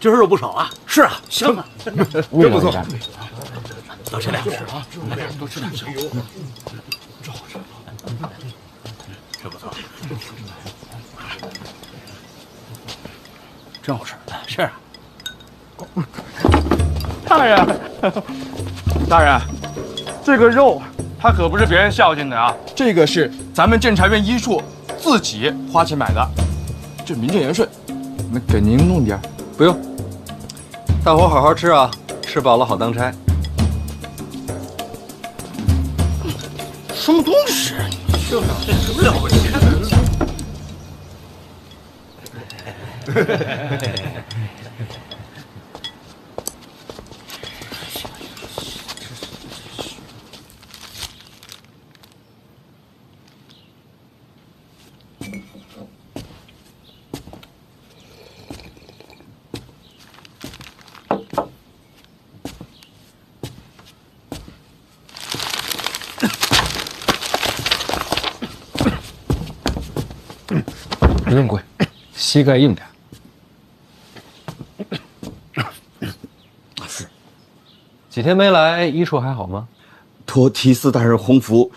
今儿肉不少啊！是啊，香啊，真不错。多吃点啊，多吃点。这好吃，这不错，真好吃。是啊。大人，大人，这个肉它可不是别人孝敬的啊，这个是咱们监察院医处自己花钱买的，这名正言顺。那给您弄点。不用，大伙好好吃啊，吃饱了好当差。什么东西？这什么了不起？不用跪，膝盖硬点。是，几天没来，医处还好吗？托提司大人洪福，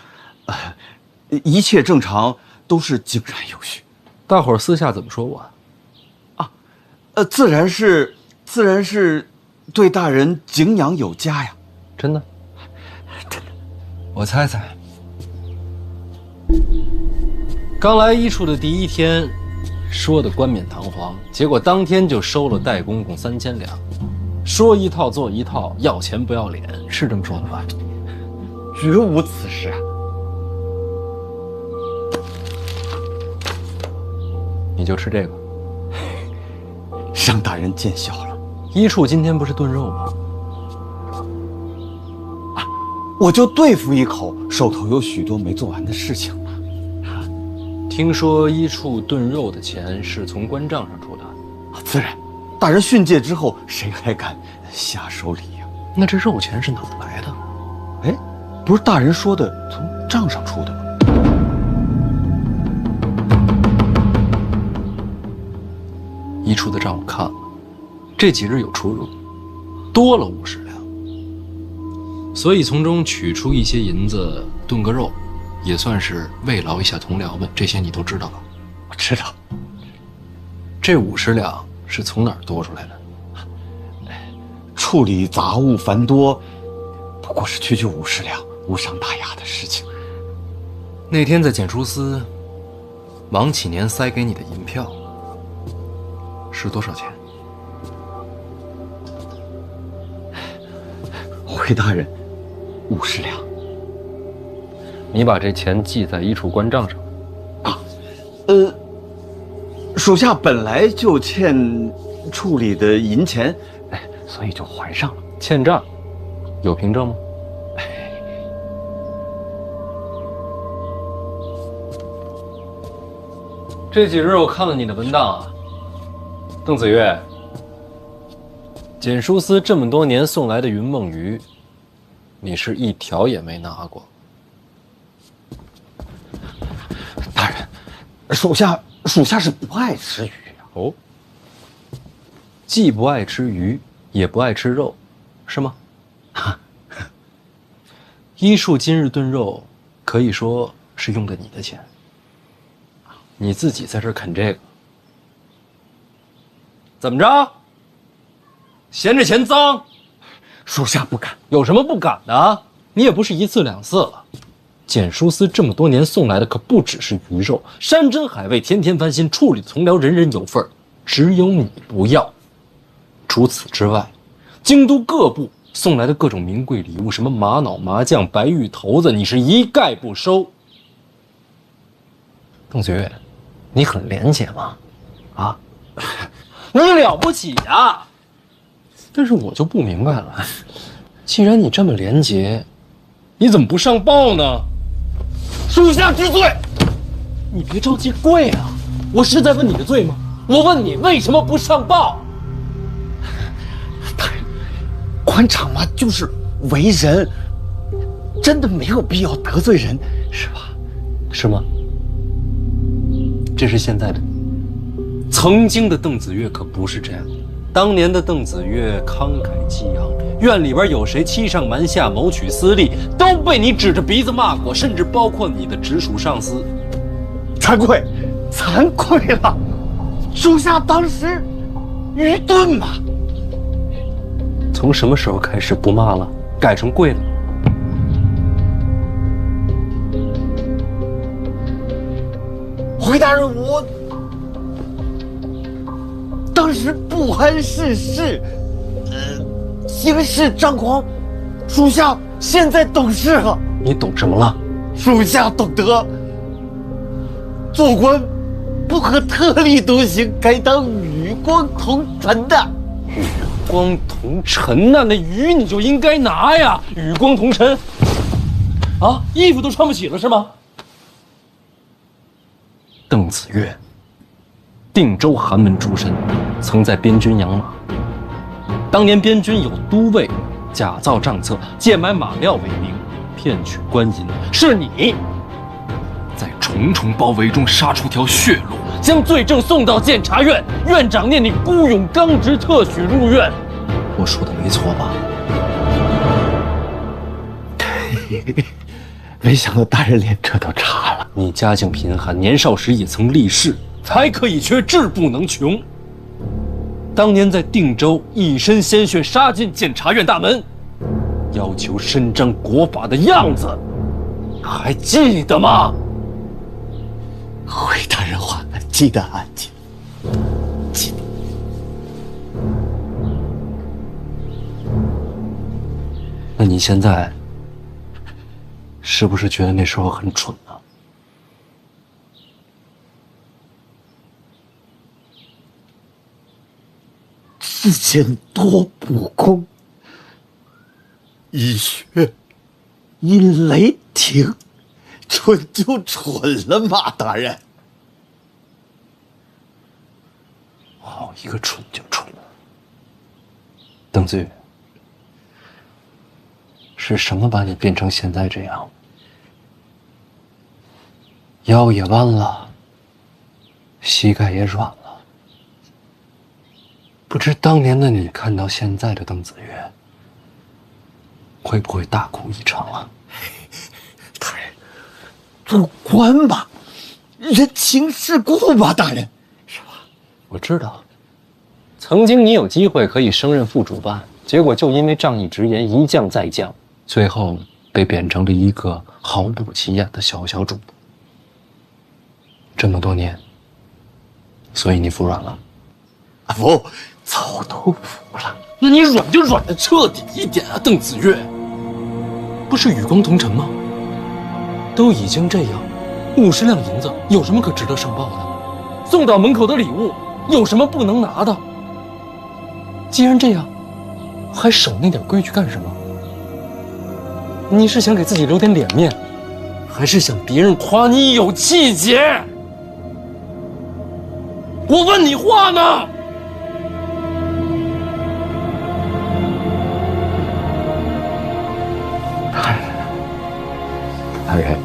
一切正常，都是井然有序。大伙儿私下怎么说我？自然是对大人敬仰有加呀。真的？真的。我猜猜，刚来医处的第一天，说的冠冕堂皇，结果当天就收了戴公公3000两，说一套做一套，要钱不要脸，是这么说的吧？绝无此事啊！你就吃这个，让大人见笑了。医处今天不是炖肉吗？我就对付一口，手头有许多没做完的事情。听说医处炖肉的钱是从官账上出的，自然，大人训诫之后，谁还敢瞎收礼呀？那这肉钱是哪儿来的？哎，不是大人说的从账上出的吗？医处的账我看了，这几日有出入，多了50两，所以从中取出一些银子炖个肉。也算是慰劳一下同僚们，这些你都知道吧？我知道。这50两是从哪儿多出来的？处理杂物繁多，不过是区区50两，无伤大雅的事情。那天在检书司，王启年塞给你的银票是多少钱？回大人，50两。你把这钱记在医处官账上啊？属下本来就欠处理的银钱，所以就还上了。欠账，有凭证吗？这几日我看了你的文档啊，邓子越，检书司这么多年送来的云梦鱼，你是一条也没拿过。大人，属下是不爱吃鱼啊。哦，既不爱吃鱼，也不爱吃肉，是吗？医处今日炖肉，可以说是用的你的钱。你自己在这啃这个，怎么着？嫌这钱脏？属下不敢。有什么不敢的？你也不是1次2次了。检书司这么多年送来的可不只是鱼肉，山珍海味，天天翻新，处理的同僚人人有份儿，只有你不要。除此之外，京都各部送来的各种名贵礼物，什么玛瑙、麻将、白玉头子，你是一概不收。邓学月，你很廉洁吗？啊，你了不起呀！但是我就不明白了，既然你这么廉洁，你怎么不上报呢？属下知罪。你别着急跪啊！我是在问你的罪吗？我问你为什么不上报？大人，官场嘛，就是为人，真的没有必要得罪人，是吧？是吗？这是现在的你，曾经的邓子越可不是这样。当年的邓子越慷慨激昂，院里边有谁欺上瞒下、谋取私利，都被你指着鼻子骂过，甚至包括你的直属上司。惭愧，惭愧了，属下当时愚钝嘛。从什么时候开始不骂了，改成跪了？回大人，我当时不谙世事，行事张狂，属下现在懂事了。你懂什么了？属下懂得，做官不可特立独行，该当与光同尘的。与光同尘呐，那鱼你就应该拿呀！与光同尘，啊，衣服都穿不起了是吗？邓子越，定州寒门出身，曾在边军养马。当年边军有都尉假造账册，贱买马料为名，骗取官银，是你在重重包围中杀出条血路，将罪证送到监察院，院长念你孤勇刚直，特许入院。我说的没错吧？没想到大人连这都查了。你家境贫寒，年少时也曾立誓，才可以缺，志不能穷。当年在定州一身鲜血杀进监察院大门，要求伸张国法的样子，还记得吗？回大人话，记得啊，记得。那你现在是不是觉得那时候很蠢啊？之前多不公，一血因雷霆，蠢就蠢了嘛，大人。好一个蠢就蠢了。邓子越，是什么把你变成现在这样？腰也弯了，膝盖也软了。不知当年的你看到现在的邓子越，会不会大哭一场啊？大人，做官嘛，人情世故嘛，大人，是吧？我知道，曾经你有机会可以升任副主办，结果就因为仗义直言，一降再降，最后被贬成了一个毫不起眼的小主播。这么多年，所以你服软了？服，早都服了。那你软就软的彻底一点啊，邓子越！不是与光同尘吗？都已经这样，50两银子有什么可值得上报的？送到门口的礼物有什么不能拿的？既然这样，还守那点规矩干什么？你是想给自己留点脸面，还是想别人夸你有气节？我问你话呢！大人，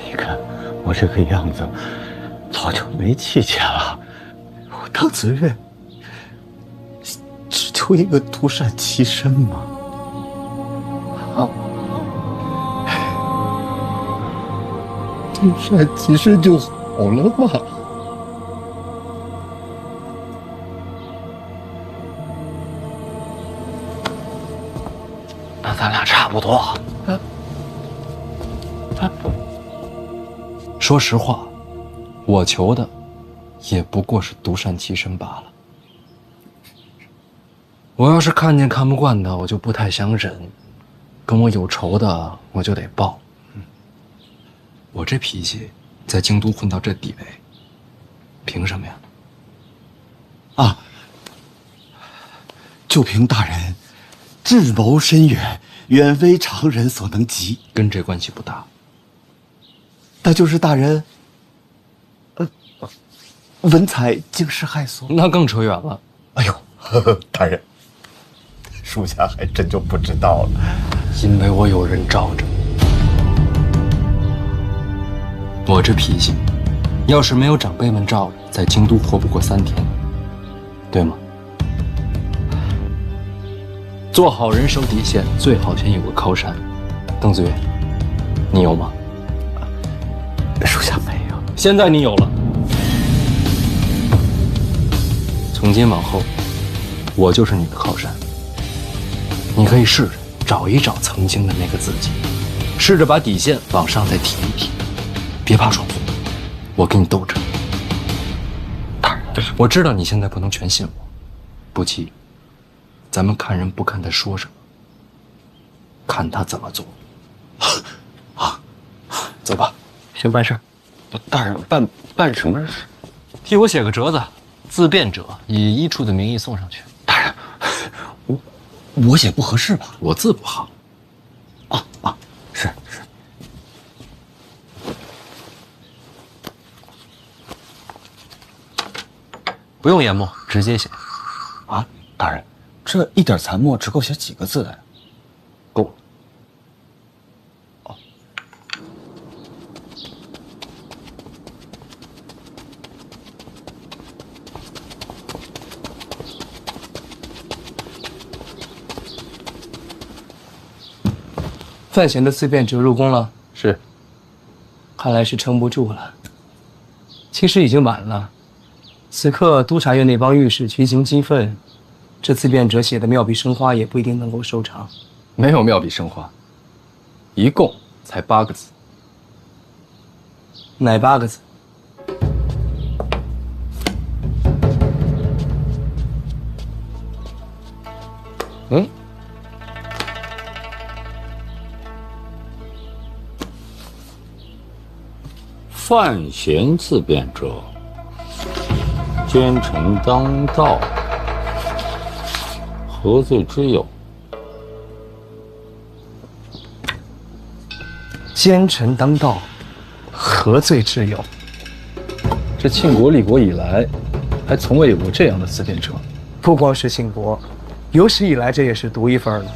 你看我这个样子，早就没气节了。我邓子越只求一个独善其身嘛。啊，独善其身就好了嘛。那咱俩差不多。说实话，我求的也不过是独善其身罢了。我要是看见看不惯的，我就不太想忍；跟我有仇的，我就得报。我这脾气，在京都混到这地位，凭什么呀？啊，就凭大人智谋深远，远非常人所能及。跟这关系不大。那就是大人，文采惊世骇俗，那更扯远了。哎呦，大人，属下还真就不知道了。因为我有人罩着。我这脾气，要是没有长辈们罩着，在京都活不过3天，对吗？做好人守底线，最好先有个靠山。邓子岳，你有吗？属下没有。现在你有了。从今往后，我就是你的靠山。你可以试着找一找曾经的那个自己，试着把底线往上再提一提，别怕闯祸，我跟你斗着。我知道你现在不能全信我，不急，咱们看人不看他说什么，看他怎么做。啊，走吧，先办事儿。大人办什么事？替我写个折子，自辩者以医处的名义送上去。大人，我写不合适吧？我字不好。是。不用研墨，直接写。啊，大人，这一点残墨只够写几个字的呀？够。范闲的自辩者入宫了，是。看来是撑不住了。其实已经晚了，此刻督察院那帮御史群情激愤，这自辩者写的妙笔生花也不一定能够收场。没有妙笔生花，一共才8个字。哪8个字？范闲自辩者，奸臣当道，何罪之有？奸臣当道，何罪之有？这庆国立国以来，还从未有过这样的自辩者。不光是庆国，有史以来这也是独一份了。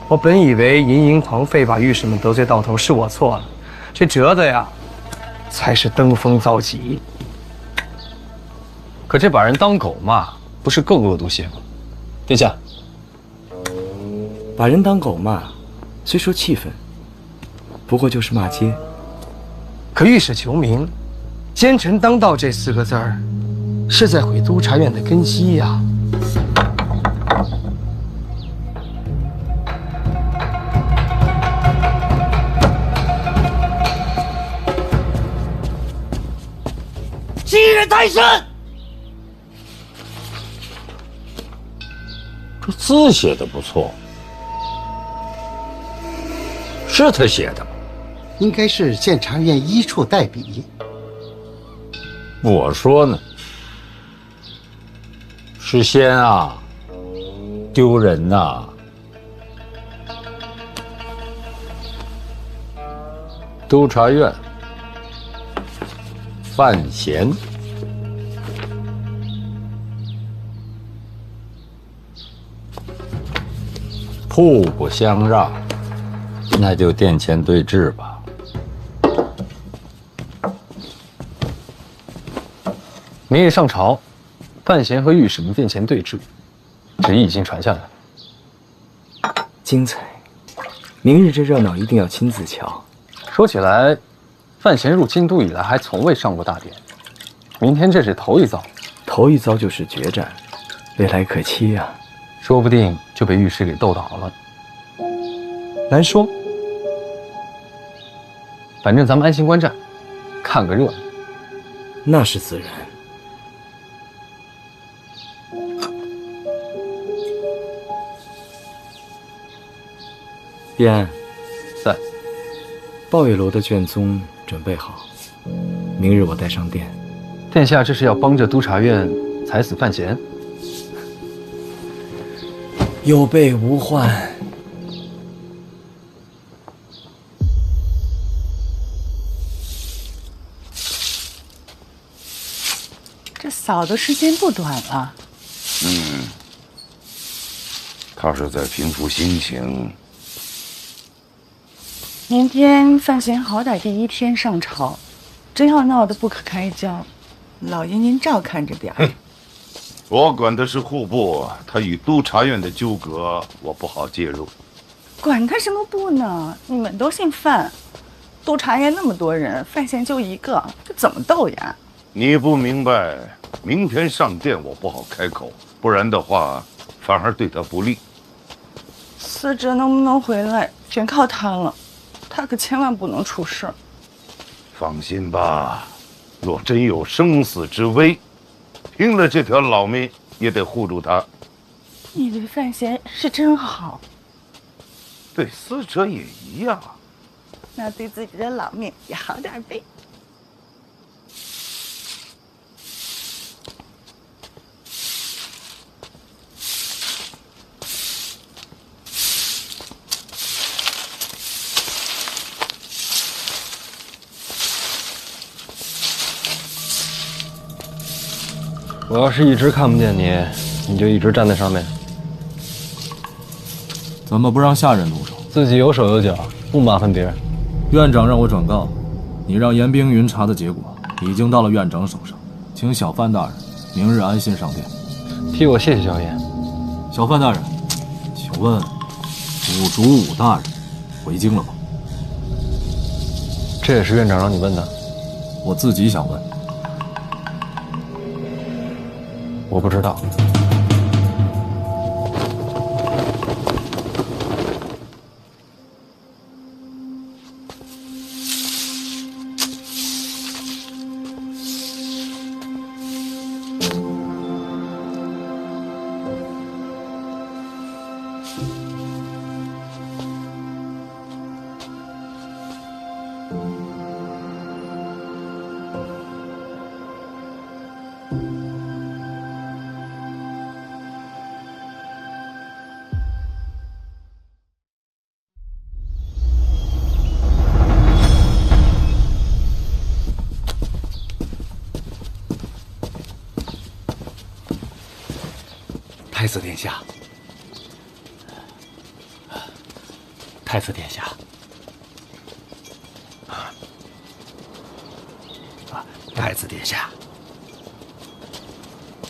我本以为淫淫狂吠把御史们得罪到头，是我错了。这折子呀，才是登峰造极。可这把人当狗骂，不是更恶毒些吗？殿下，把人当狗骂，虽说气愤，不过就是骂街。可御史求名，奸臣当道这4个字儿，是在毁督察院的根基呀。欺人太甚！这字写的不错，是他写的吗？应该是监察院医处代笔。我说呢，是先啊，丢人呐！督察院，范闲，互不相让，那就殿前对质吧。明日上朝，范闲和御史们殿前对质，旨意已经传下来。精彩！明日这热闹一定要亲自瞧。说起来，范闲入京都以来还从未上过大典，明天这是头一遭。头一遭就是决战，未来可期呀。说不定就被御史给斗倒了。难说，反正咱们安心观战，看个热闹。那是自然。毕安，在。抱月楼的卷宗准备好，明日我带上殿。殿下这是要帮着督察院裁死范闲？有备无患。这扫的时间不短了。他是在平复心情。明天范闲好歹第1天上朝，真要闹得不可开交，老爷您照看着点儿。我管的是户部，他与督察院的纠葛，我不好介入。管他什么部呢？你们都姓范，督察院那么多人，范闲就一个，这怎么斗呀？你不明白，明天上殿我不好开口，不然的话，反而对他不利。司哲能不能回来，全靠他了，他可千万不能出事。放心吧，若真有生死之危，拼了这条老命也得护住他。你对范闲是真好，对司哲也一样。那对自己的老命也好点呗。我要是一直看不见你，你就一直站在上面。怎么不让下人动手？自己有手有脚，不麻烦别人。院长让我转告，你让严冰云查的结果已经到了院长手上，请小范大人明日安心上殿。替我谢谢小爷。小范大人，请问武主武大人回京了吗？这也是院长让你问的。我自己想问。我不知道。太子殿下，太子殿下，太子殿下，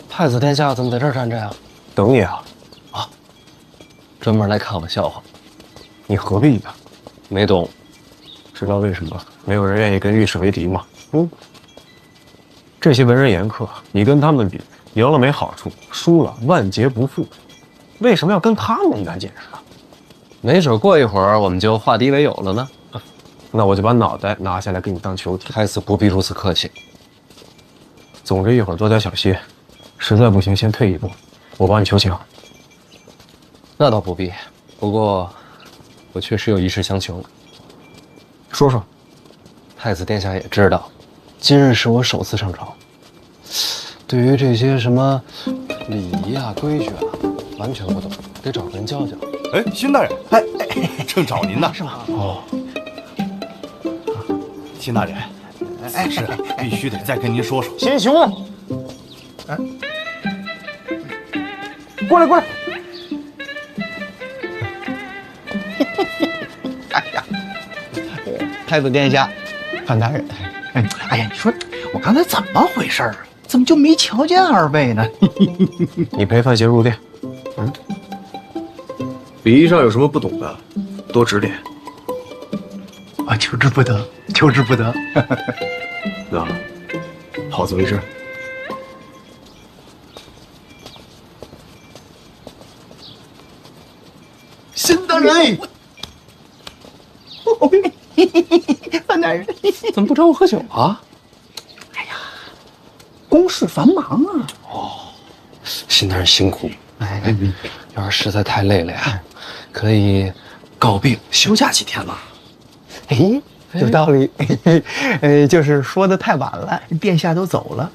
太子殿下怎么在这儿站着呀？等你啊！啊，专门来看我笑话。你何必呢？没懂。知道为什么没有人愿意跟御史为敌吗？这些文人言客，你跟他们比，赢了没好处，输了万劫不复。为什么要跟他们一般见识啊？没准过一会儿我们就化敌为友了呢。那我就把脑袋拿下来给你当球体。太子不必如此客气。总之一会儿多加小心，实在不行先退一步，我帮你求情。那倒不必，不过我确实有一事相求。说说。太子殿下也知道，今日是我首次上朝，对于这些什么礼仪啊、规矩啊，完全不懂，得找个人教教。哎，辛大人，正找您呢。是吗？哦，辛大人，此事必须得再跟您说说。贤雄，哎，过来过来。哎呀，太子殿下，范大人，哎呀，你说我刚才怎么回事啊？怎么就没瞧见二位呢？你陪范闲入殿。礼仪上有什么不懂的，多指点。啊，求之不得，求之不得。那好自为之。辛大人，范大人，怎么不找我喝酒啊？哎呀，公事繁忙啊。哦，辛大人辛苦。哎，要是实在太累了呀，可以告病休假几天嘛。哎，有道理。就是说的太晚了，殿下都走了。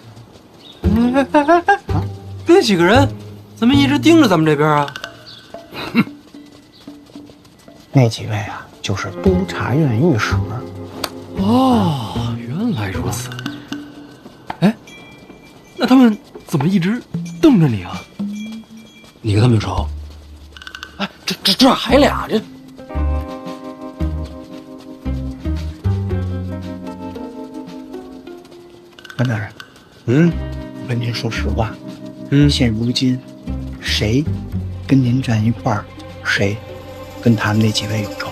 那几个人怎么一直盯着咱们这边啊？那几位啊，就是督察院御史。哦，原来如此。哎，那他们怎么一直瞪着你啊？你跟他们有仇？哎，这还俩这。范大人，跟您说实话，现如今谁跟您站一块儿，谁跟他们那几位有仇，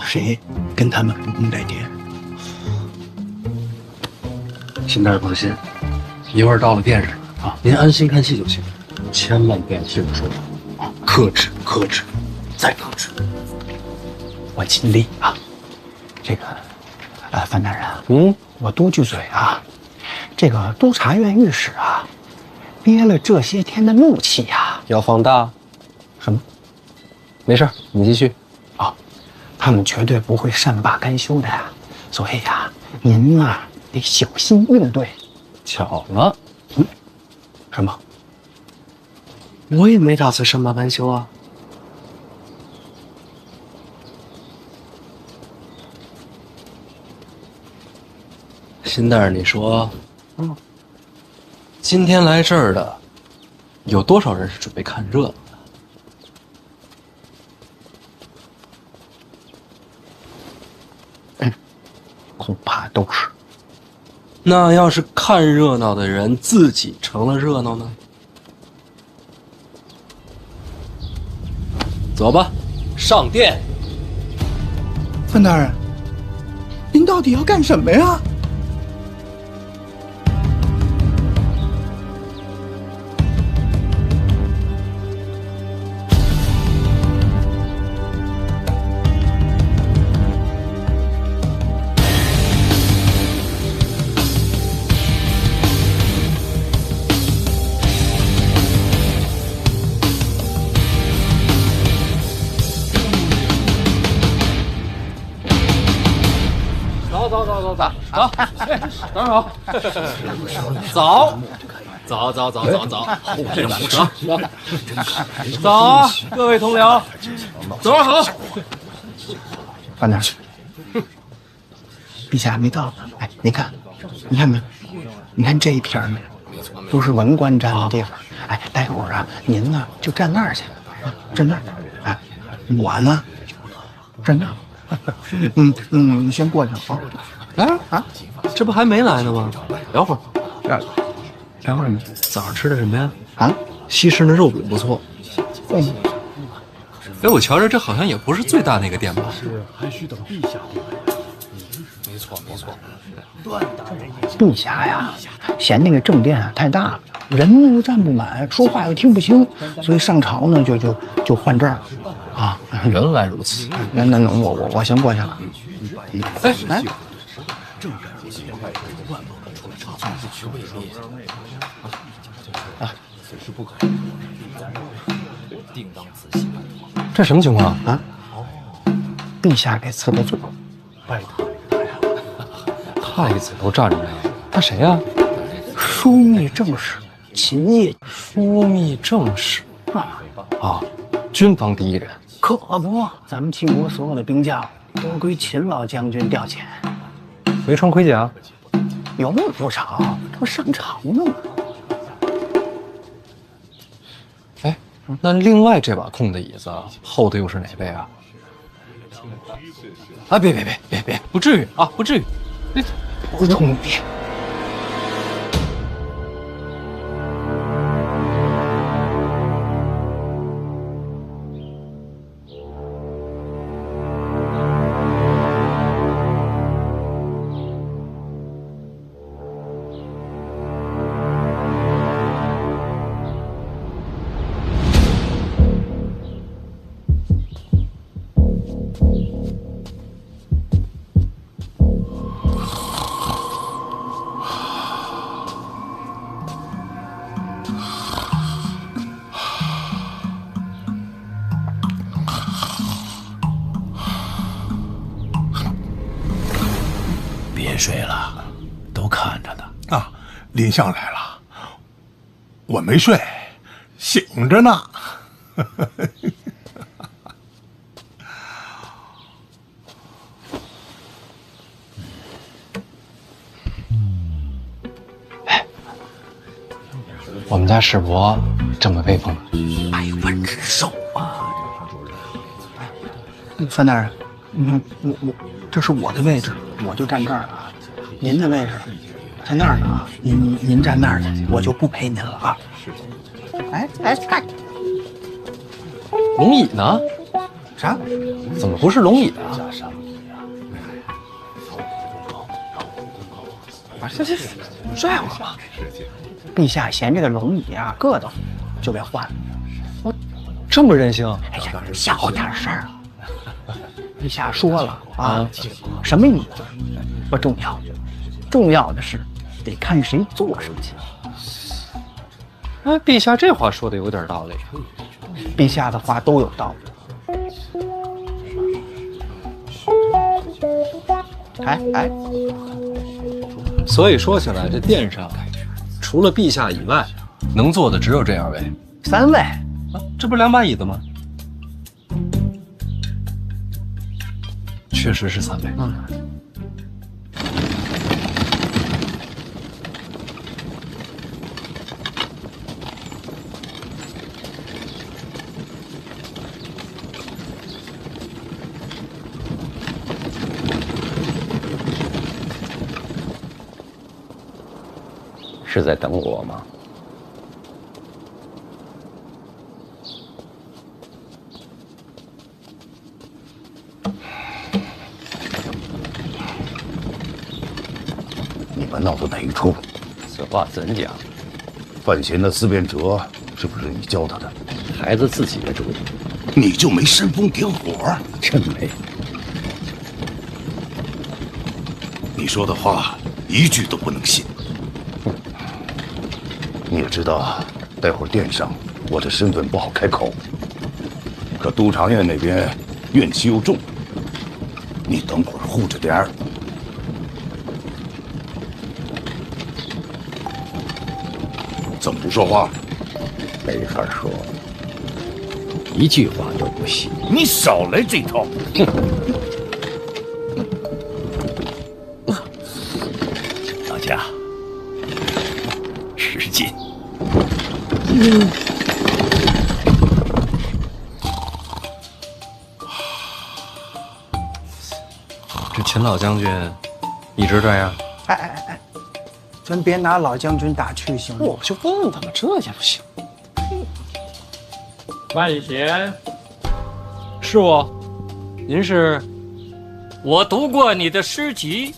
谁跟他们不共戴天。邢大人放心，一会儿到了殿上啊，您安心看戏就行，千万不要听我说啊，克制，克制，再克制。我尽力啊。这个，范大人，我多句嘴啊，这个督察院御史啊，憋了这些天的怒气呀，要放大？什么？没事，你继续。啊，他们绝对不会善罢甘休的呀，所以呀，您啊得小心应对。巧了，什么？我也没打算善罢甘休啊。辛大人，你说，今天来这儿的有多少人是准备看热闹的？恐怕都是。那要是看热闹的人自己成了热闹呢？走吧，上殿。范大人，您到底要干什么呀？走啊，各位同僚，走啊好。范大人，陛下还没到。哎，你看没？你看这一片没？都是文官站的地方。哎，待会儿啊，您呢就站那儿去，站那儿。哎，我呢站那儿。你先过去啊。这不还没来呢吗？聊会儿。聊会儿呢。早上吃的什么呀？啊，西市那肉饼不错。哎，我瞧着这好像也不是最大那个店吧？是，还需等陛下定夺。没错。陛下呀，嫌那个正殿啊太大了，人呢又站不满，说话又听不清，所以上朝呢就换这儿啊。原来如此。那我先过去了。哎。这什么情况啊？陛下给赐的罪，拜他太子都站着呀？他谁呀？枢密正使秦业。枢密正使啊，军方第一人。可不，咱们秦国所有的兵将都归秦老将军调遣。没穿盔甲？有不少，这不上朝呢吗？哎，那另外这把空的椅子后头又是哪位啊？啊，别，不至于啊，不至于。不容易。别睡了，都看着呢。啊，林相来了，我没睡，醒着呢。我们家世伯这么威风，100万之首啊！范大人，你看我这是我的位置，我就站这儿了。您的位置在那儿呢，您站那儿去，我就不陪您了啊。是。哎，龙椅呢？啥？怎么不是龙椅啊？这拽我吧！陛下嫌这个龙椅啊硌得慌，就给换了。我这么任性？哎呀，小点事儿。陛下说了啊，什么椅子不重要，重要的是得看谁坐上去。哎，陛下这话说的有点道理。陛下的话都有道理。哎，所以说起来，这殿上除了陛下以外，能坐的只有这2位，3位啊，这不是2把椅子吗？确实是3位。是在等我吗？你们闹的哪一出？此话怎讲？范闲的思辨辙是不是你教他的？孩子自己的主意，你就没煽风点火？真没。你说的话一句都不能信。你也知道，待会儿殿上我的身份不好开口，可督察院那边怨气又重，你等会儿护着点儿。怎么不说话？没法说，一句话都不行。你少来这套！老家，使劲！这秦老将军一直这样？哎，咱别拿老将军打趣行吗？我就问问他们，这也不行。范闲，是我，您是？我读过你的诗集，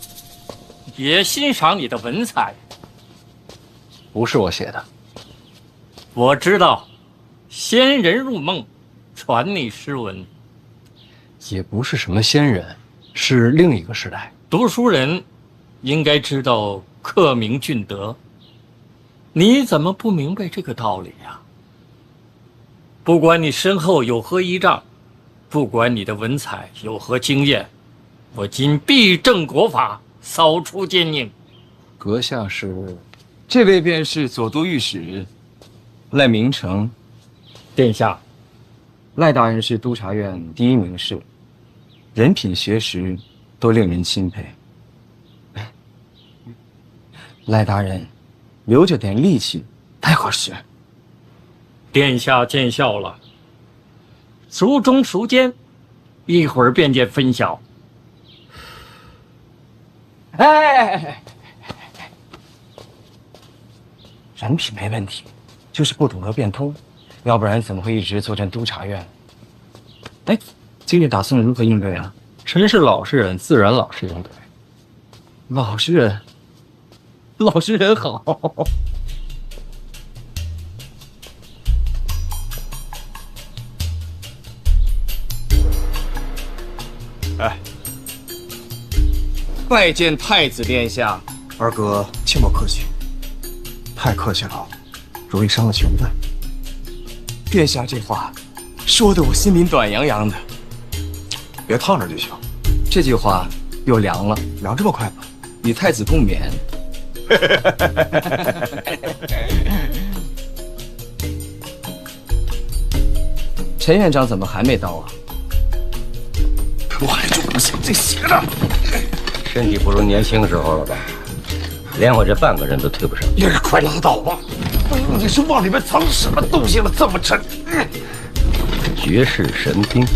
也欣赏你的文采。不是我写的。我知道，仙人入梦，传你诗文。也不是什么仙人，是另一个时代。读书人应该知道克明俊德，你怎么不明白这个道理呀？不管你身后有何依仗，不管你的文采有何经验，我今必正国法，扫除奸佞。阁下是？这位便是左都御史赖明成。殿下，赖大人是督察院第一名士，人品学识都令人钦佩。赖大人留着点力气太合适。殿下见笑了，孰忠孰奸，一会儿便见分晓。哎，人品没问题，就是不懂得变通，要不然怎么会一直坐镇督察院？哎，今日打算如何应对啊？臣是老实人，自然老实应对。老实人，老实人好。哎，拜见太子殿下。二哥，切莫客气，太客气了，容易伤了情分。殿下这话说的我心里暖洋洋的。别烫着就行。这句话又凉了，凉这么快吗？与太子共勉。陈院长怎么还没到啊？我还就不信这邪的。身体不如年轻时候了吧？连我这半个人都推不上。你快拉倒吧！你是往里面藏什么东西了？这么沉？绝世神兵。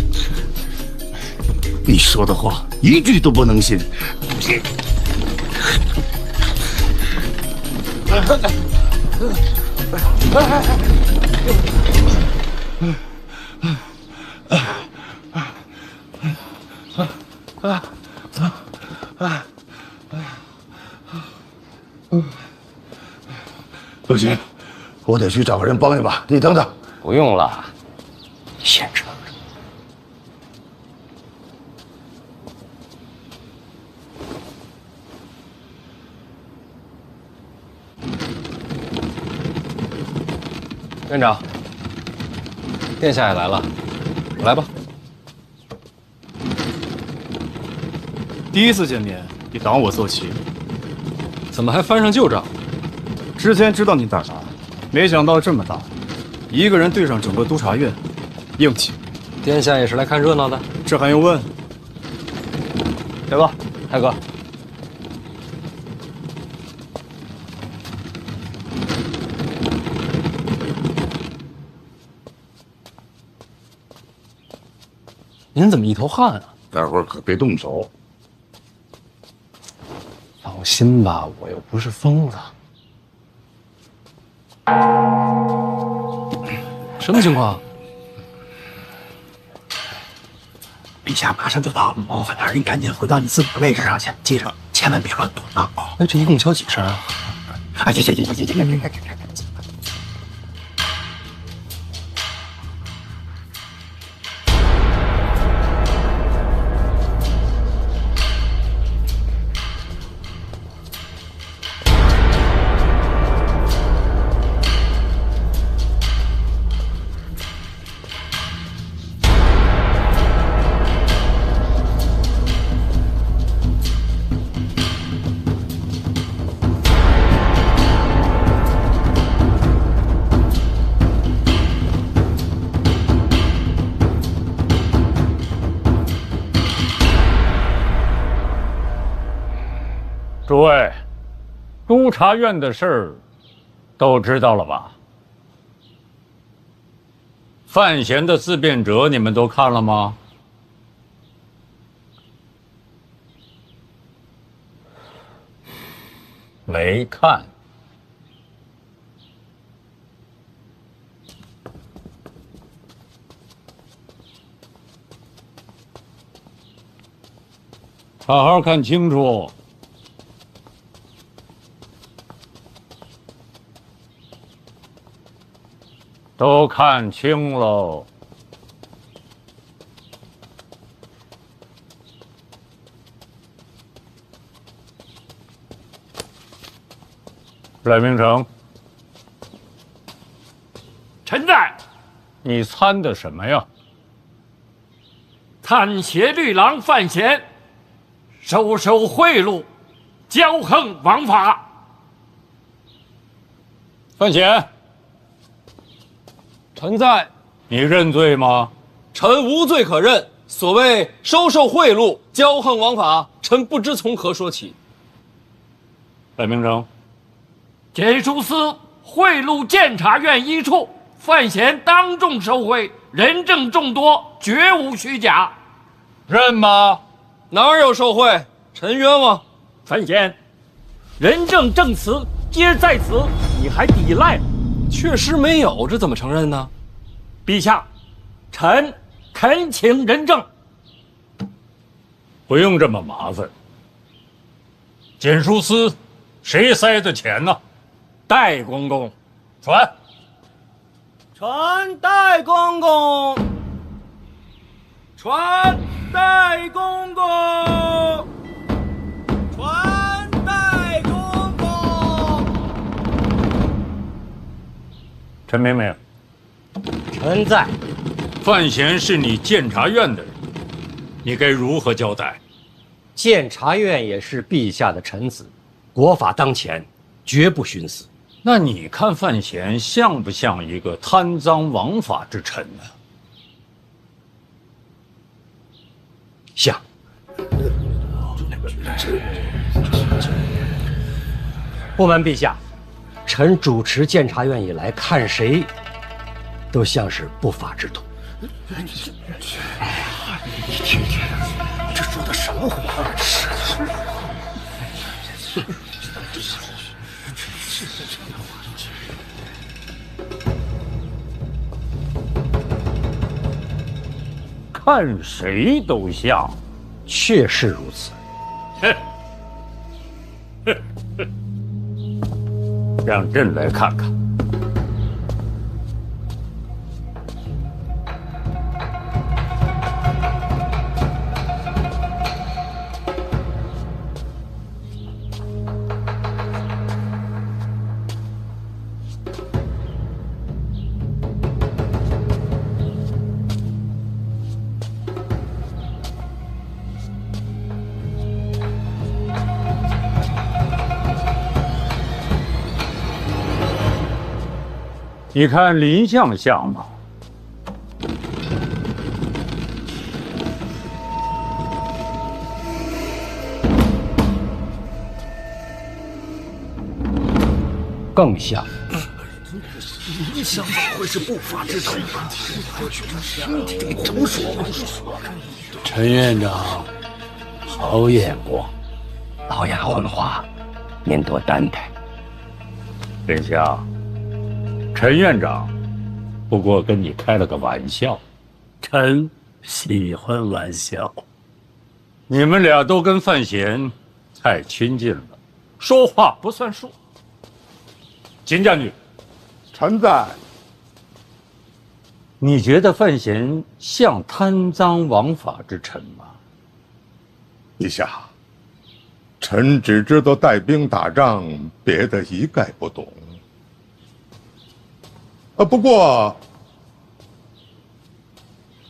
你说的话一句都不能信。不行，我得去找个人帮一把，你等等。不用了，先吃。院长，殿下也来了，来吧。第一次见面，你挡我坐骑，怎么还翻上旧账？之前知道你胆大，没想到这么大，一个人对上整个督察院，硬气。殿下也是来看热闹的？这还用问？来吧，太哥。您怎么一头汗啊？待会儿可别动手。放心吧，我又不是疯子。什么情况？陛下马上就到了，范大人，你赶紧回到你自己的位置上去，记着千万别乱动啊！哎，这一共敲几声啊？哎，行，诸位，督察院的事儿都知道了吧？范闲的自辩者你们都看了吗？没看。好好看清楚。都看清喽。赖明成，臣在。你参的什么呀？参协律郎范闲收受贿赂，骄横枉法。范闲。臣在。你认罪吗？臣无罪可认。所谓收受贿赂、骄横枉法，臣不知从何说起。赖明成，检书司贿赂监察院一处，范闲当众受贿，人证众多，绝无虚假。认吗？哪有受贿？臣冤枉。范闲，人证证词皆在此，你还抵赖？确实没有，这怎么承认呢？陛下，臣恳请人证。不用这么麻烦。检书司谁塞的钱呢？戴公公。传。传戴公公。传戴公公。传戴公公。陈明明，臣在。范闲是你监察院的人，你该如何交代？监察院也是陛下的臣子，国法当前，绝不徇私。那你看范闲像不像一个贪赃枉法之臣呢？像。不瞒陛下，臣主持监察院以来，看谁都像是不法之徒。你听听，这说的什么话？看谁都像，确实如此。让朕来看看。你看林相像吗？更像。你想怎么会是不法之徒？你成说吗？陈院长，好眼光。老衙混话，您多担待。林相。陈院长，不过跟你开了个玩笑。臣喜欢玩笑。你们俩都跟范闲太亲近了，说话不算数。金将军，臣在。你觉得范闲像贪赃枉法之臣吗？陛下，臣只知道带兵打仗，别的一概不懂。不过，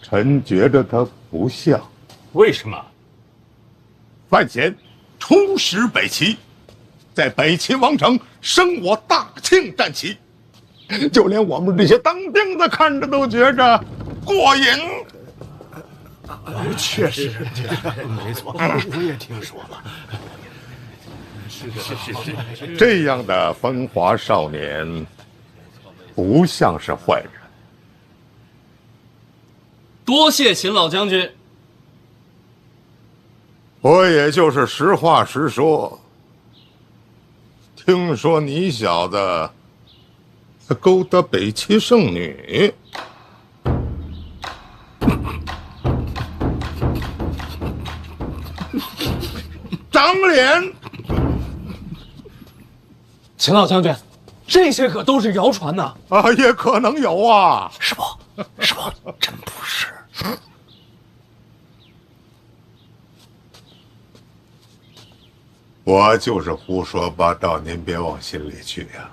臣觉得他不像。为什么？范闲出使北齐，在北齐王城升我大庆战旗，就连我们这些当兵的看着都觉着过瘾。确实，没错，我也听说了。是。这样的风华少年。不像是坏人。多谢秦老将军。我也就是实话实说。听说你小子勾搭北齐圣女，长脸。秦老将军。这些可都是谣传呐！啊，也可能有啊。师傅，真不是。我就是胡说八道，您别往心里去呀。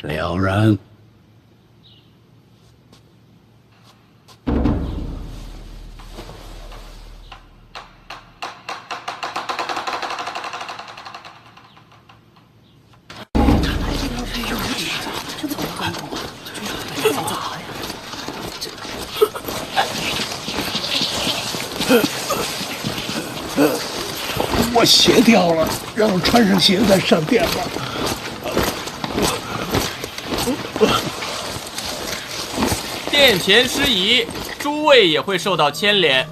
了然。我鞋掉了，让我穿上鞋再上殿吧。殿前失仪，诸位也会受到牵连。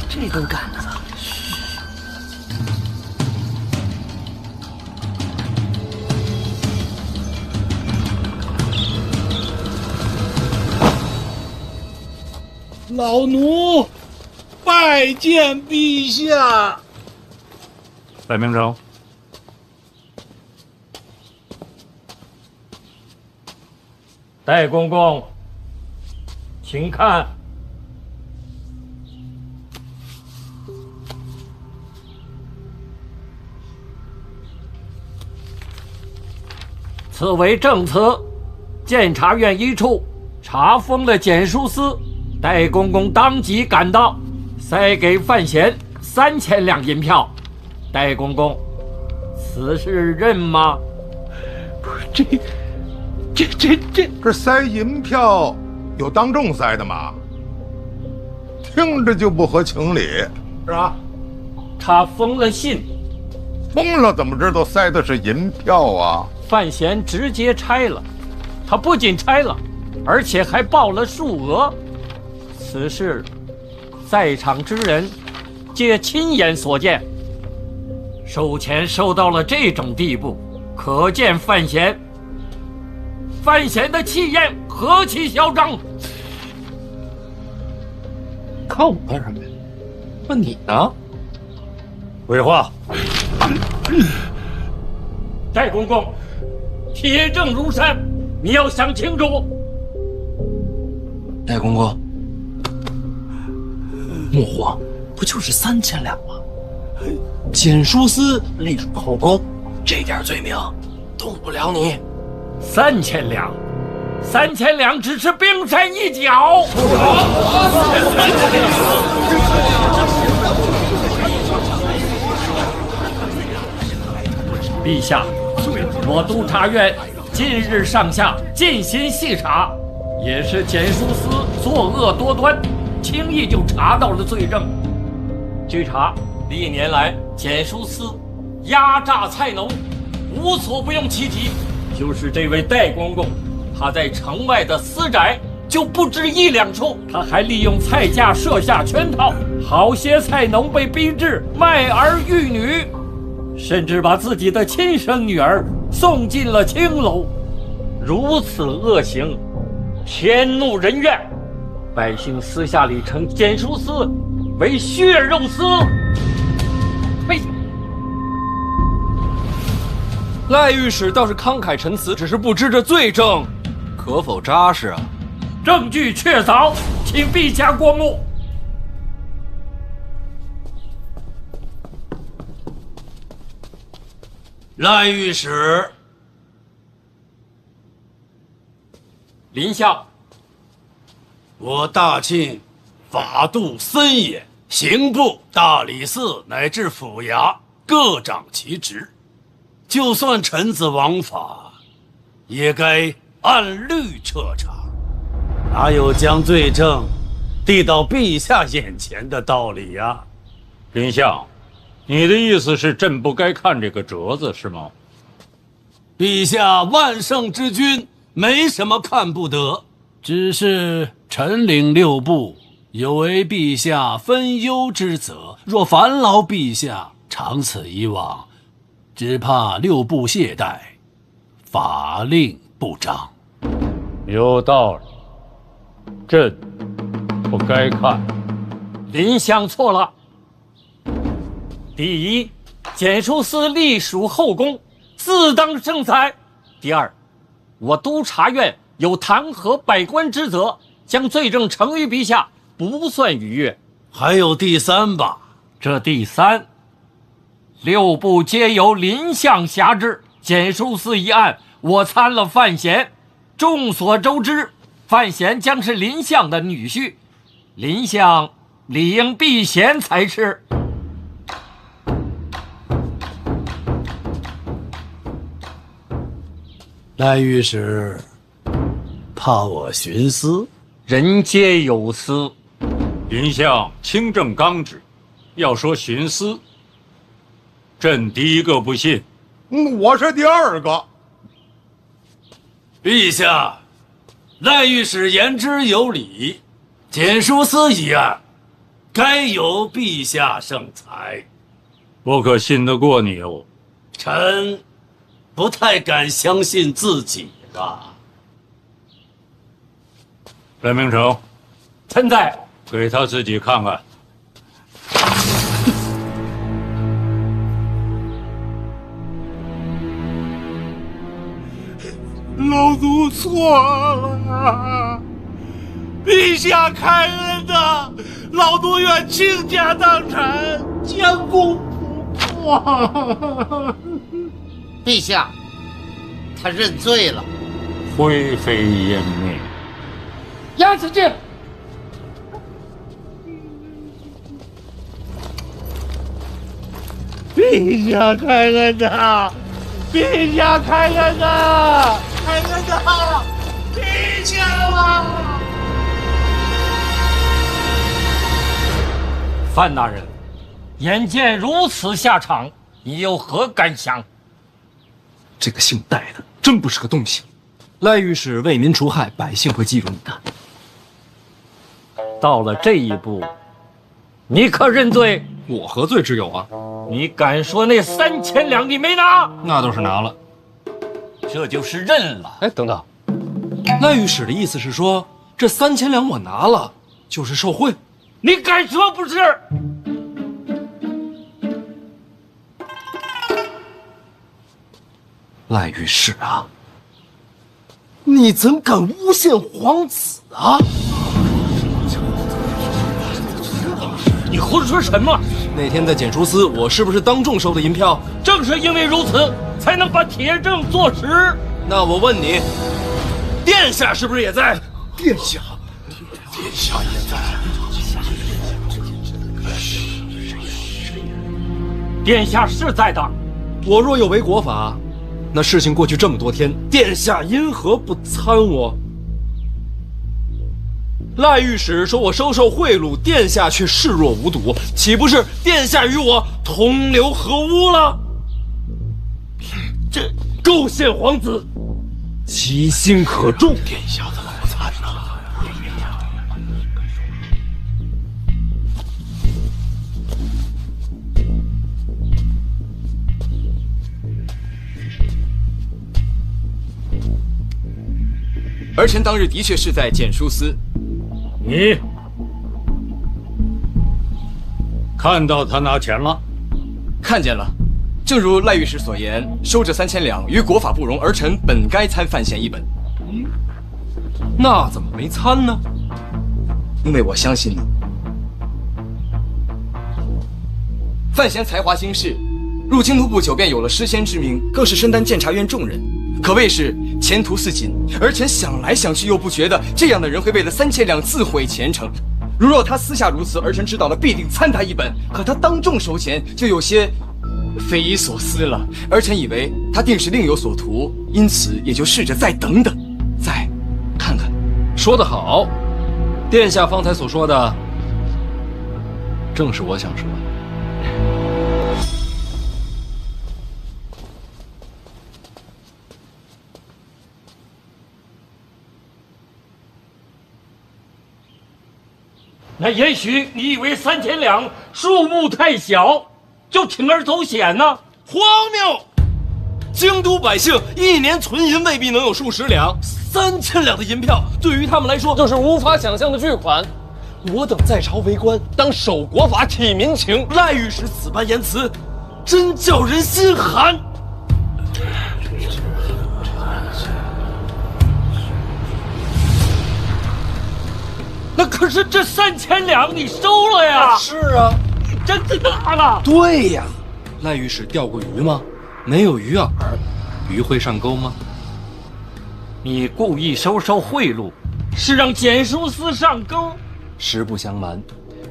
这都敢呢？老奴拜见陛下。赖明成，戴公公，请看。此为证词，监察院一处查封了检书司，戴公公当即赶到，塞给范闲3000两银票。戴公公，此事认吗？不是这塞银票有当众塞的吗？听着就不合情理，是吧？他封了信，封了怎么知道塞的是银票啊？范闲直接拆了，他不仅拆了，而且还报了数额。此事，在场之人皆亲眼所见。收钱收到了这种地步，可见范闲的气焰何其嚣张！看我干什么呀？问你呢？回话。戴公公，铁证如山，你要想清楚。戴公公，木皇不就是3000两吗？简书司隶属后宫，这点罪名动不了你。3000两，3000两只是冰山一角。陛下，我督察院近日上下进行细查，也是简书司作恶多端，轻易就查到了罪证。据查，历年来简书司压榨菜农，无所不用其极。就是这位戴公公，他在城外的私宅就不止1、2处，他还利用菜价设下圈套，好些菜农被逼至卖儿育女，甚至把自己的亲生女儿送进了青楼。如此恶行，天怒人怨，百姓私下里称简书司为血肉司。呸！赖御史倒是慷慨陈词，只是不知这罪证可否扎实啊？证据确凿，请陛下过目。赖御史，林相，我大庆法度森严，刑部、大理寺乃至府衙各掌其职。就算臣子枉法，也该按律彻查，哪有将罪证递到陛下眼前的道理呀？林相，你的意思是朕不该看这个折子是吗？陛下万圣之君，没什么看不得，只是臣领6部，有违陛下分忧之责。若烦劳陛下，长此以往，只怕6部懈怠，法令不彰。有道理，朕不该看。林相错了。第一，简书司隶属后宫，自当盛采；第二，我督察院有弹劾百官之责，将罪证呈于陛下，不算逾越。还有第三吧？这第三，6部皆由林相辖制。简书司一案，我参了范闲。众所周知，范闲将是林相的女婿，林相理应避嫌才是。赖御史，怕我徇私？人皆有私。林相清正刚直，要说徇私，朕第一个不信。我是第2个。陛下，赖御史言之有理，简书司一案，该由陛下圣裁。不可信得过你哦。臣不太敢相信自己吧。赖明成，臣在。给他自己看看。老奴错了，陛下开恩呐，老奴愿倾家荡产，将功补过。陛下，他认罪了。灰飞烟灭。押此去。陛下开恩呐，陛下开恩呐！开恩呐！陛下啊！范大人，眼见如此下场，你有何感想？这个姓戴的真不是个东西。赖御史为民除害，百姓会记住你的。到了这一步，你可认罪？我何罪之有啊？你敢说那3000两你没拿？那倒是拿了，这就是认了。哎，等等，赖御史的意思是说，这3000两我拿了，就是受贿？你敢说不是？赖御史啊，你怎敢诬陷皇子啊？你胡说什么？那天在检书司，我是不是当众收的银票？正是因为如此，才能把铁证坐实。那我问你，殿下是不是也在？殿下也在。殿下是在的。我若有违国法，那事情过去这么多天，殿下因何不参我？赖御史说我收受贿赂，殿下却视若无睹，岂不是殿下与我同流合污了？这构陷皇子，其心可诛。殿下怎么不参呢？儿臣当日的确是在检书司。你看到他拿钱了？看见了，正如赖御史所言，收这3000两与国法不容，儿臣本该参范闲一本。那怎么没参呢？因为我相信你。范闲才华兴世，入京都不久便有了诗仙之名，更是身担监察院重任，可谓是前途似锦。儿臣想来想去，又不觉得这样的人会为了3000两自毁前程。如若他私下如此，儿臣知道了必定参他一本；可他当众收钱，就有些匪夷所思了。儿臣以为他定是另有所图，因此也就试着再等等，再看看。说得好，殿下方才所说的，正是我想说的。那也许你以为3000两数目太小，就铤而走险呢？荒谬！京都百姓一年存银未必能有数十两，3000两的银票对于他们来说就是无法想象的巨款。我等在朝为官，当守国法、体民情。赖御史此般言辞，真叫人心寒。那可是这3000两你收了呀？是啊，真的拿了。对呀，赖御史钓过鱼吗？没有鱼饵，鱼会上钩吗？你故意收贿赂，是让检书司上钩。实不相瞒，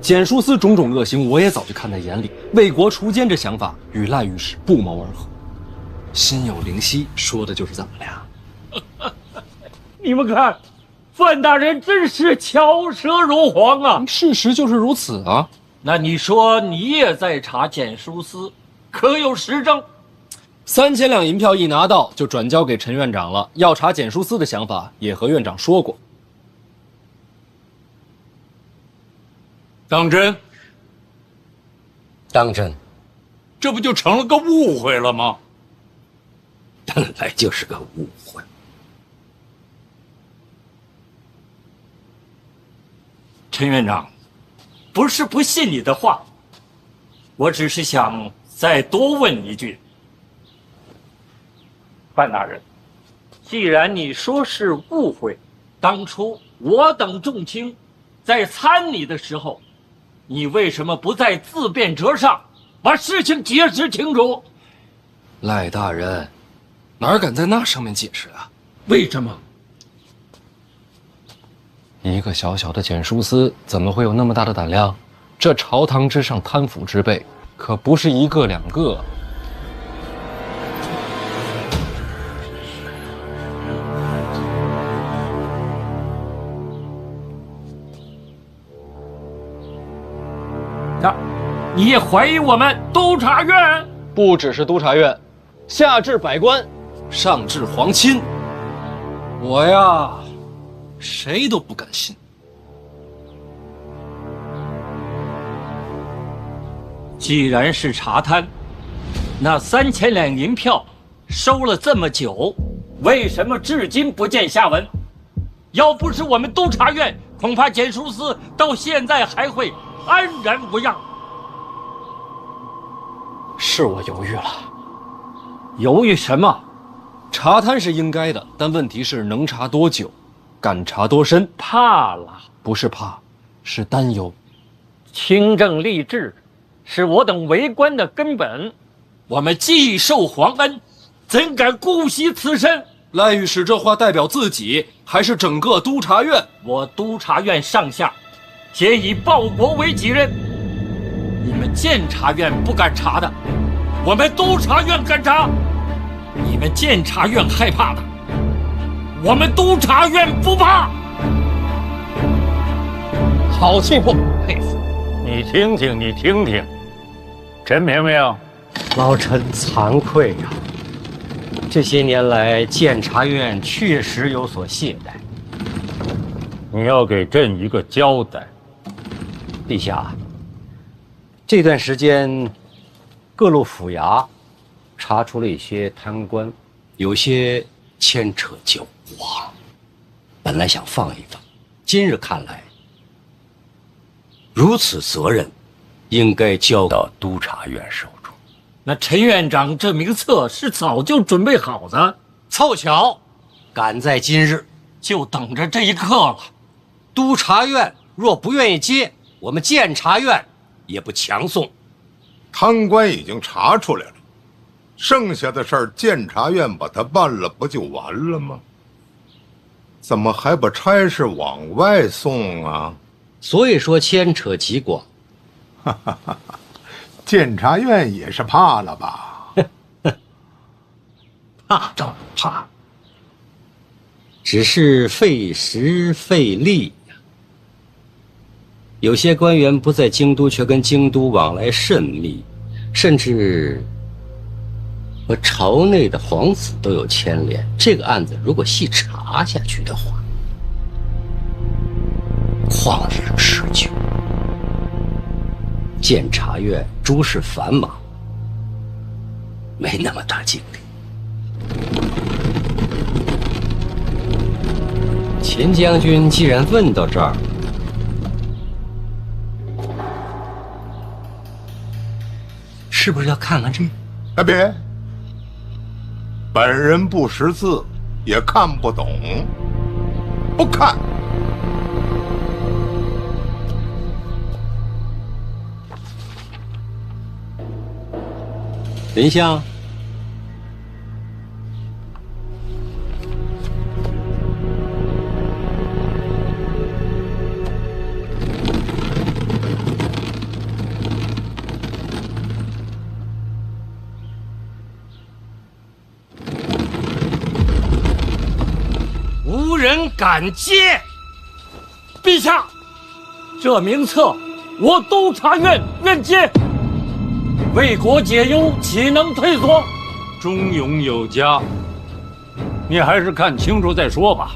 检书司种种恶行，我也早就看在眼里。为国除奸这想法与赖御史不谋而合。心有灵犀，说的就是咱们俩。你们看，范大人真是巧舌如簧啊！事实就是如此啊。那你说你也在查检书司，可有实证？3000两银票一拿到，就转交给陈院长了。要查检书司的想法，也和院长说过。当真？当真。这不就成了个误会了吗？本来就是个误会。陈院长，不是不信你的话，我只是想再多问一句。范大人，既然你说是误会，当初我等众卿在参你的时候，你为什么不在自辩折上把事情解释清楚？赖大人，哪敢在那上面解释啊？为什么？一个小小的检书司怎么会有那么大的胆量？这朝堂之上贪腐之辈可不是一个两个。你也怀疑我们督察院？不只是督察院，下至百官，上至皇亲，我呀，谁都不敢信。既然是查贪，那3000两银票收了这么久，为什么至今不见下文？要不是我们督察院，恐怕检书司到现在还会安然无恙。是我犹豫了。犹豫什么？查贪是应该的，但问题是能查多久，敢查多深？怕了？不是怕，是担忧。清正吏治是我等为官的根本，我们既受皇恩，怎敢姑息此身？赖御史这话代表自己，还是整个督察院？我督察院上下皆以报国为己任，你们监察院不敢查的，我们督察院敢查；你们监察院害怕的，我们督察院不怕。好气魄，佩服！你听听，你听听，陈明明，老臣惭愧呀。这些年来，监察院确实有所懈怠。你要给朕一个交代。陛下，这段时间，各路府衙查出了一些贪官，有些牵扯狡猾。本来想放一放，今日看来，如此责任，应该交到督察院手中。那陈院长这名册是早就准备好的，凑巧，赶在今日，就等着这一刻了。督察院若不愿意接，我们监察院也不强送。贪官已经查出来了，剩下的事儿监察院把它办了，不就完了吗？怎么还把差事往外送啊？所以说牵扯极广。哈哈哈！监察院也是怕了吧？怕倒不怕，只是费时费力呀。有些官员不在京都，却跟京都往来甚密，甚至和朝内的皇子都有牵连。这个案子如果细查下去的话，旷日持久。监察院诸事繁忙，没那么大精力。秦将军既然问到这儿，是不是要看看这个？哎，别，本人不识字，也看不懂，不看。林香，无人敢接。陛下，这名册我督察院愿接。为国解忧，岂能退缩？忠勇有加，你还是看清楚再说吧。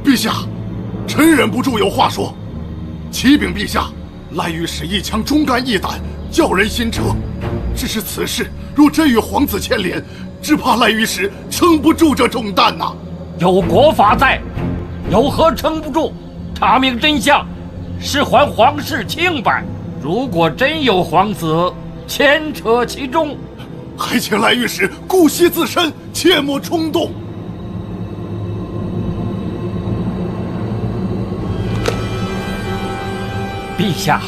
陛下，臣忍不住有话说。启禀陛下，赖御史一腔忠肝义胆，叫人心折。只是此事若真与皇子牵连，只怕赖御史撑不住这重担呐。有国法在，有何撑不住？查明真相，是还皇室清白。如果真有皇子牵扯其中，还请赖御史顾惜自身，切莫冲动。陛下，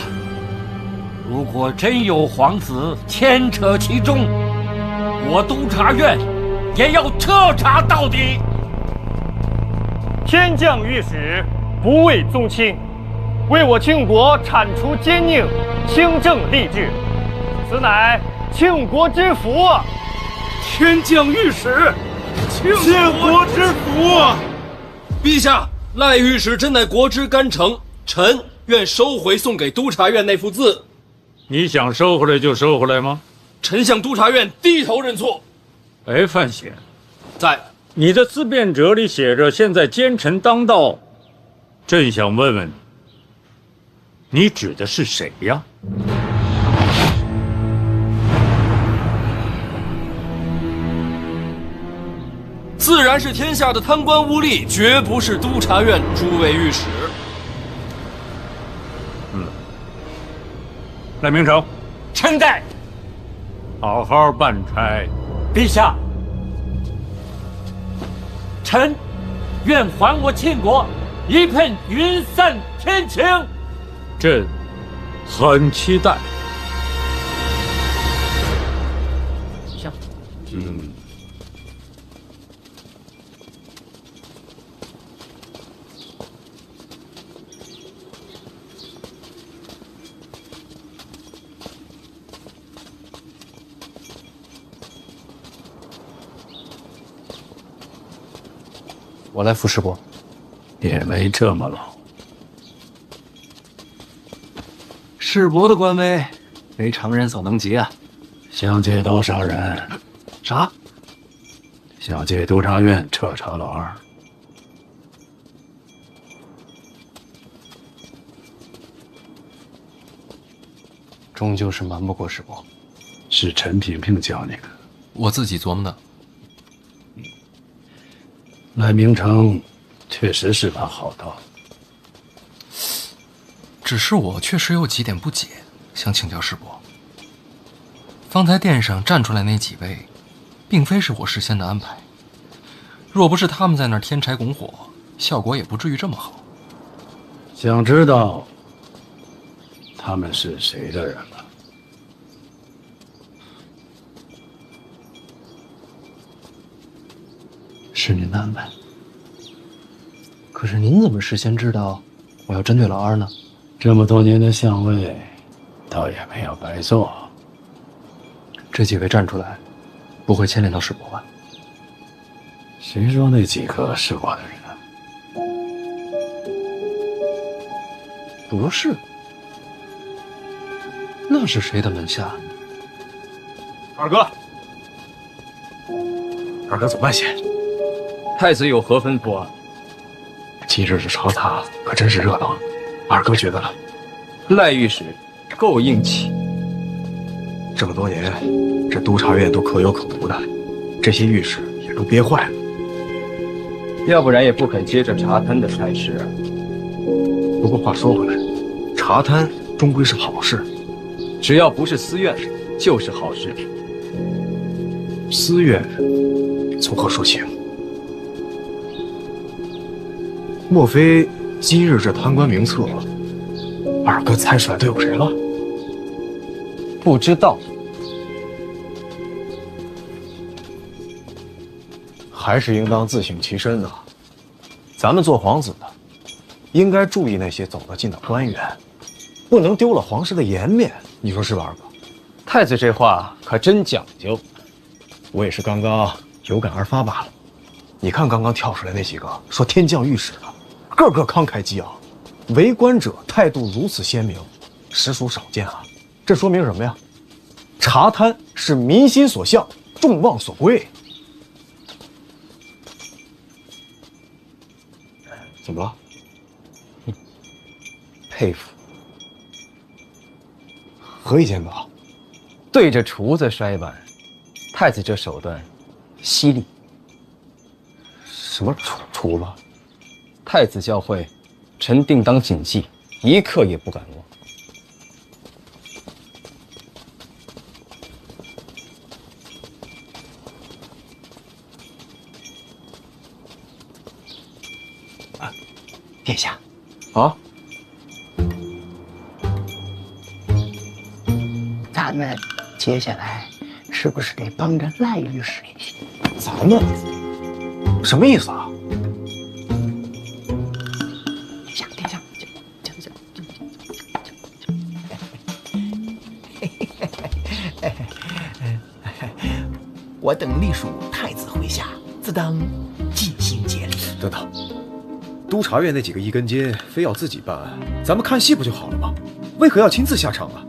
如果真有皇子牵扯其中，我督察院也要彻查到底。天降御史，不畏宗亲，为我庆国铲除奸佞，清正吏治，此乃庆国之福啊！天降御史，庆国之福啊！陛下，赖御史真乃国之干臣，臣愿收回送给督察院那幅字。你想收回来就收回来吗？臣向督察院低头认错。哎，范闲，在。你的自辩者里写着现在奸臣当道，朕想问问你指的是谁呀？自然是天下的贪官污吏，绝不是督察院诸位御史。赖明成，臣在。好好办差。陛下，臣愿还我庆国一片云散天晴。朕很期待。行。我来扶世伯，也没这么老。世伯的官威，非常人所能及啊！想借多少人？啥？想借督察院彻查老二。终究是瞒不过世伯。是陈萍萍教你的？我自己琢磨的。赖明成确实是把好刀，只是我确实有几点不解，想请教世伯。方才殿上站出来那几位，并非是我事先的安排。若不是他们在那儿添柴拱火，效果也不至于这么好。想知道他们是谁的人吗？是您的安排。可是您怎么事先知道我要针对老二呢？这么多年的相位，倒也没有白做。这几位站出来，不会牵连到世伯吧？谁说那几个是我的人啊？不是。那是谁的门下？二哥，二哥怎么办先？太子有何吩咐啊？今日这朝堂可真是热闹。二哥觉得呢？赖御史够硬气。这么多年，这督察院都可有可无的，这些御史也都憋坏了。要不然也不肯接着查贪的差事啊。不过话说回来，查贪终归是好事，只要不是私怨，就是好事。私怨从何说起？莫非今日这贪官名册，二哥猜出来都有谁了？不知道。还是应当自省其身啊！咱们做皇子的，应该注意那些走得近的官员，不能丢了皇室的颜面。你说是吧，二哥？太子这话可真讲究。我也是刚刚有感而发罢了。你看刚刚跳出来那几个说天降御史的，个个慷慨激昂，为官者态度如此鲜明，实属少见啊！这说明什么呀？查贪是民心所向，众望所归。怎么了？佩服。何以见得？对着厨子摔碗，太子这手段犀利。什么厨子？太子教诲，臣定当谨记，一刻也不敢忘。殿下，啊，咱们接下来是不是得帮着赖御史一些？咱们什么意思啊？我等隶属太子麾下，自当尽心竭力。等等，督察院那几个一根筋非要自己办，咱们看戏不就好了吗？为何要亲自下场啊？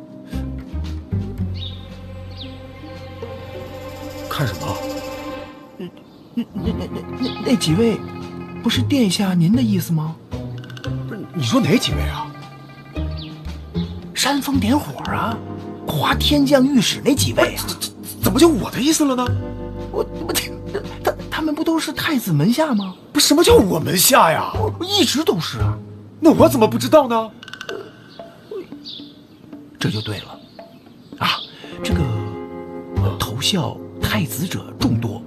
看什么？那几位，不是殿下您的意思吗？不是，你说哪几位啊？煽风点火啊，夸天降御史那几位啊？怎么就我的意思了呢？他们不都是太子门下吗？不，什么叫我门下呀？一直都是啊。那我怎么不知道呢？这就对了，啊，这个投效太子者众多，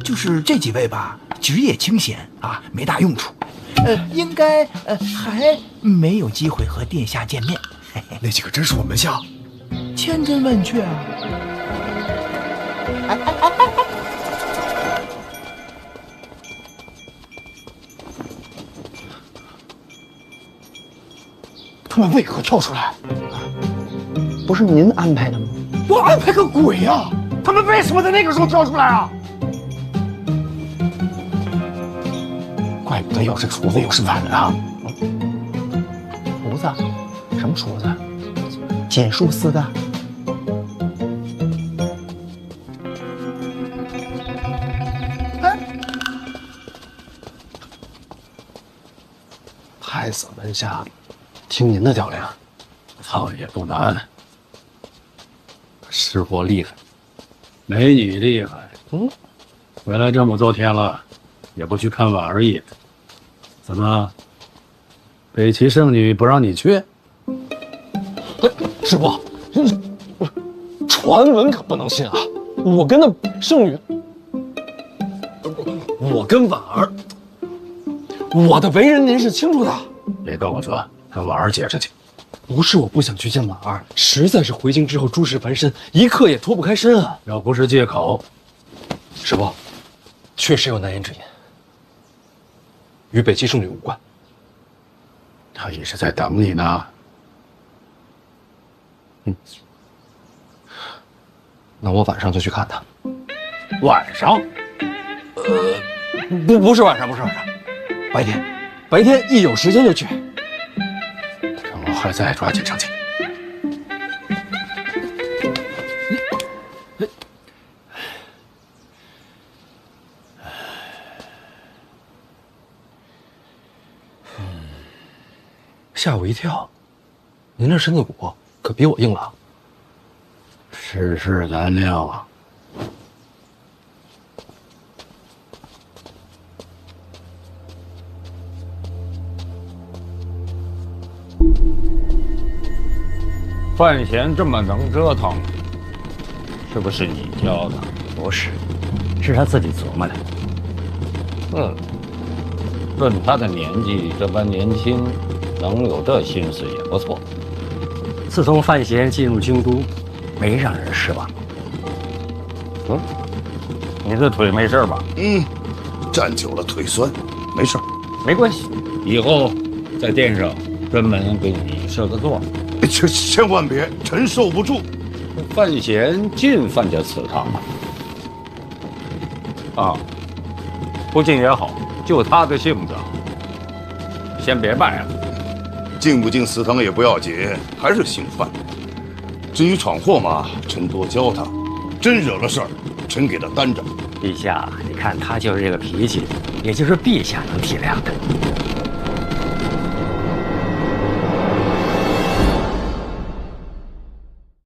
就是这几位吧，职业清闲啊，没大用处，应该还没有机会和殿下见面。嘿嘿，那几个真是我门下？千真万确啊！他们为何跳出来？不是您安排的吗？我安排个鬼呀！他们为什么在那个时候跳出来啊？怪不得又是厨子又是饭的啊！厨子？什么厨子？简书司的。太子门下，听您的调令，倒也不难。师伯厉害，美女厉害。回来这么多天了，也不去看婉儿爷，怎么？北齐圣女不让你去？师伯，传闻可不能信啊！我跟那圣女，我跟婉儿，我的为人您是清楚的。别跟我说，跟婉儿解释去。不是我不想去见婉儿，实在是回京之后诸事繁身，一刻也脱不开身啊！要不是借口，师伯，确实有难言之隐，与北齐圣女无关。她也是在等你呢。那我晚上就去看她。晚上？不是晚上，白天一有时间就去。趁我还在，抓紧上去。吓我一跳，您这身子骨可比我硬朗。世事难料啊。范闲这么能折腾，是不是你教的？不是，是他自己琢磨的。论他的年纪，这般年轻，能有这心思也不错。自从范闲进入京都，没让人失望。你的腿没事吧？站久了腿酸，没事。没关系，以后在殿上专门给你设个座。千万别，臣受不住。范闲进范家祠堂啊，不进也好，就他的性子，先别拜了。进不进祠堂也不要紧，还是姓范。至于闯祸嘛，臣多教他；真惹了事儿，臣给他担着。陛下，你看他就是这个脾气，也就是陛下能体谅的。